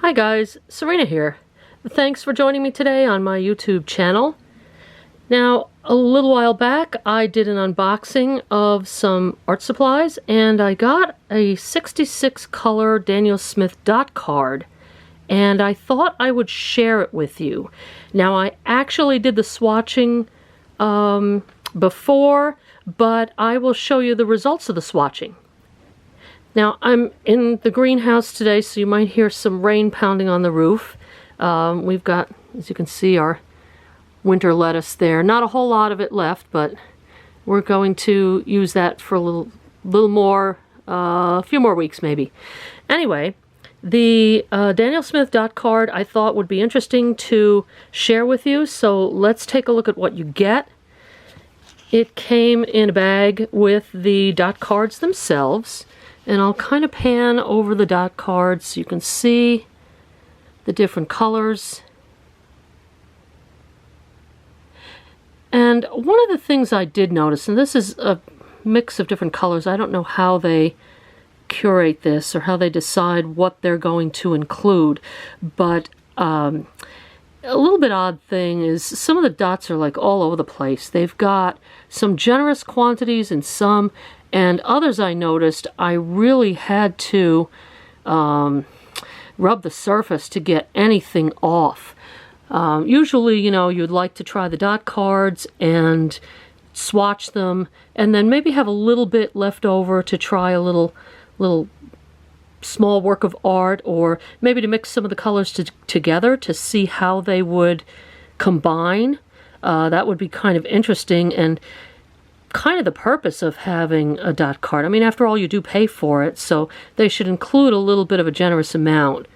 Hi guys, Serena here. Thanks for joining me today on my YouTube channel. Now, a little while back I did an unboxing of some art supplies and I got a 66 color Daniel Smith dot card and I thought I would share it with you. Now, I actually did the swatching before, but I will show you the results of the swatching. Now, I'm in the greenhouse today, so you might hear some rain pounding on the roof. We've got, as you can see, our winter lettuce there. Not a whole lot of it left, but we're going to use that for a little more, a few more weeks maybe. Anyway, the Daniel Smith dot card I thought would be interesting to share with you, so let's take a look at what you get. It came in a bag with the dot cards themselves. And I'll kind of pan over the dot cards so you can see the different colors. And one of the things I did notice, and this is a mix of different colors, I don't know how they curate this or how they decide what they're going to include, but a little bit odd thing is some of the dots are like all over the place. They've got some generous quantities in some, and others I noticed I really had to rub the surface to get anything off. Usually, you know, you'd like to try the dot cards and swatch them, and then maybe have a little bit left over to try a little small work of art, or maybe to mix some of the colors together to see how they would combine. That would be kind of interesting and kind of the purpose of having a dot card. I mean, after all, you do pay for it, so they should include a little bit of a generous amount.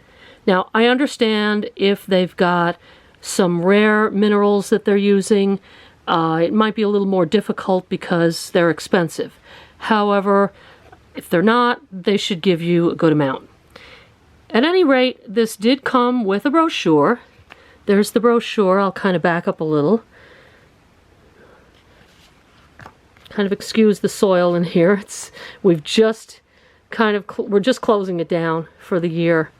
Now, I understand if they've got some rare minerals that they're using, it might be a little more difficult because they're expensive. However, if they're not, they should give you a good amount. At any rate, this did come with a brochure. There's the brochure. I'll kind of back up a little. Kind of excuse the soil in here. We're just closing it down for the year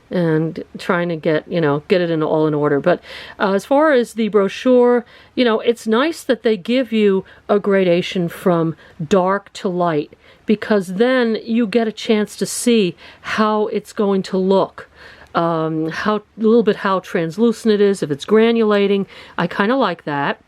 and trying to get it all in order. But as far as the brochure, it's nice that they give you a gradation from dark to light, because then you get a chance to see how it's going to look. A little bit how translucent it is, if it's granulating. I kind of like that.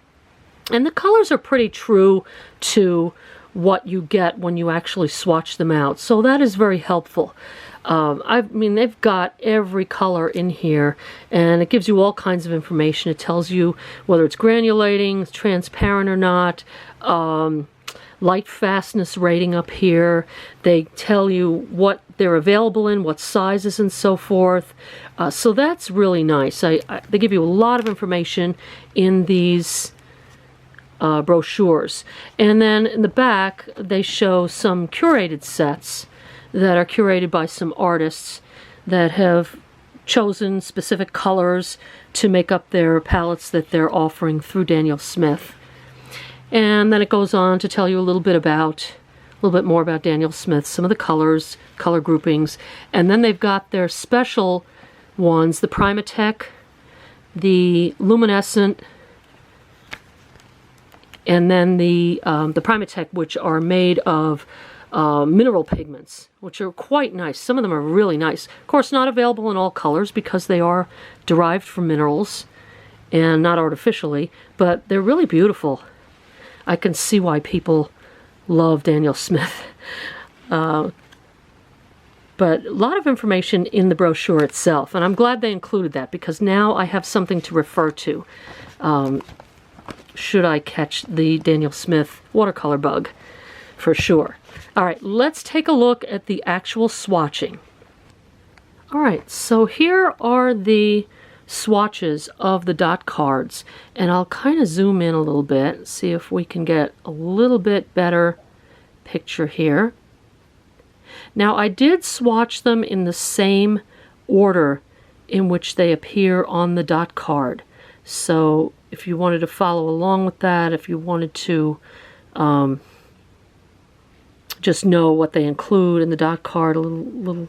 And the colors are pretty true to what you get when you actually swatch them out. So that is very helpful. I mean, they've got every color in here, and it gives you all kinds of information. It tells you whether it's granulating, transparent or not, light fastness rating up here. They tell you what they're available in, what sizes and so forth. So that's really nice. They give you a lot of information in these brochures. And then in the back they show some curated sets that are curated by some artists that have chosen specific colors to make up their palettes that they're offering through Daniel Smith. And then it goes on to tell you a little bit more about Daniel Smith, some of the colors, color groupings, and then they've got their special ones, the Primatech, the Luminescent, and then the Primatech, which are made of mineral pigments, which are quite nice. Some of them are really nice. Of course, not available in all colors because they are derived from minerals and not artificially, but they're really beautiful. I can see why people love Daniel Smith. But a lot of information in the brochure itself, and I'm glad they included that because now I have something to refer to. Should I catch the Daniel Smith watercolor bug, for sure. All right, let's take a look at the actual swatching. All right, so here are the swatches of the dot cards, and I'll kind of zoom in a little bit, see if we can get a little bit better picture here. Now, I did swatch them in the same order in which they appear on the dot card. So if you wanted to follow along with that, if you wanted to just know what they include in the dot card a little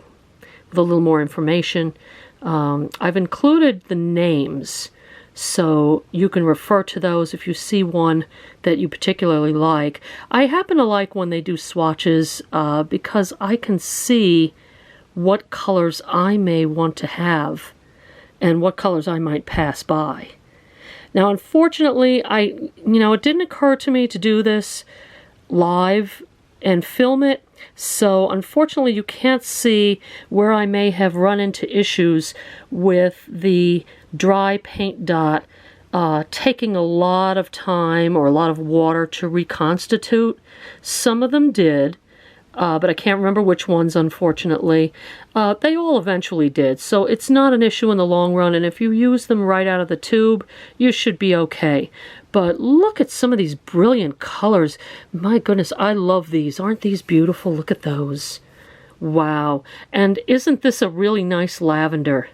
with a little more information. I've included the names, so you can refer to those if you see one that you particularly like. I happen to like when they do swatches because I can see what colors I may want to have and what colors I might pass by. Now, unfortunately, it didn't occur to me to do this live and film it, so unfortunately you can't see where I may have run into issues with the dry paint dot taking a lot of time or a lot of water to reconstitute. Some of them did, but I can't remember which ones, unfortunately. They all eventually did, so it's not an issue in the long run, and if you use them right out of the tube, you should be okay. But look at some of these brilliant colors. My goodness, I love these. Aren't these beautiful? Look at those. Wow. And isn't this a really nice lavender?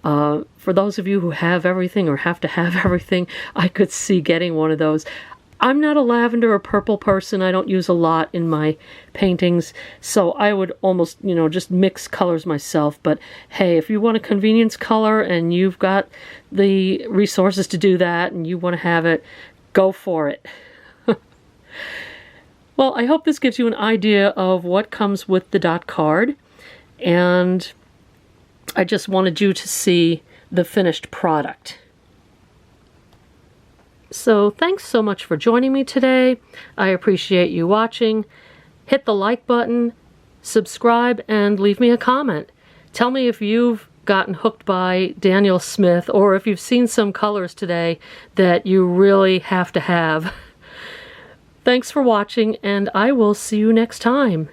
For those of you who have everything or have to have everything, I could see getting one of those. I'm not a lavender or purple person. I don't use a lot in my paintings, so I would almost, just mix colors myself. But hey, if you want a convenience color and you've got the resources to do that and you want to have it, go for it. Well, I hope this gives you an idea of what comes with the dot card, and I just wanted you to see the finished product. So thanks so much for joining me today. I appreciate you watching. Hit the like button, subscribe, and leave me a comment. Tell me if you've gotten hooked by Daniel Smith or if you've seen some colors today that you really have to have. Thanks for watching, and I will see you next time.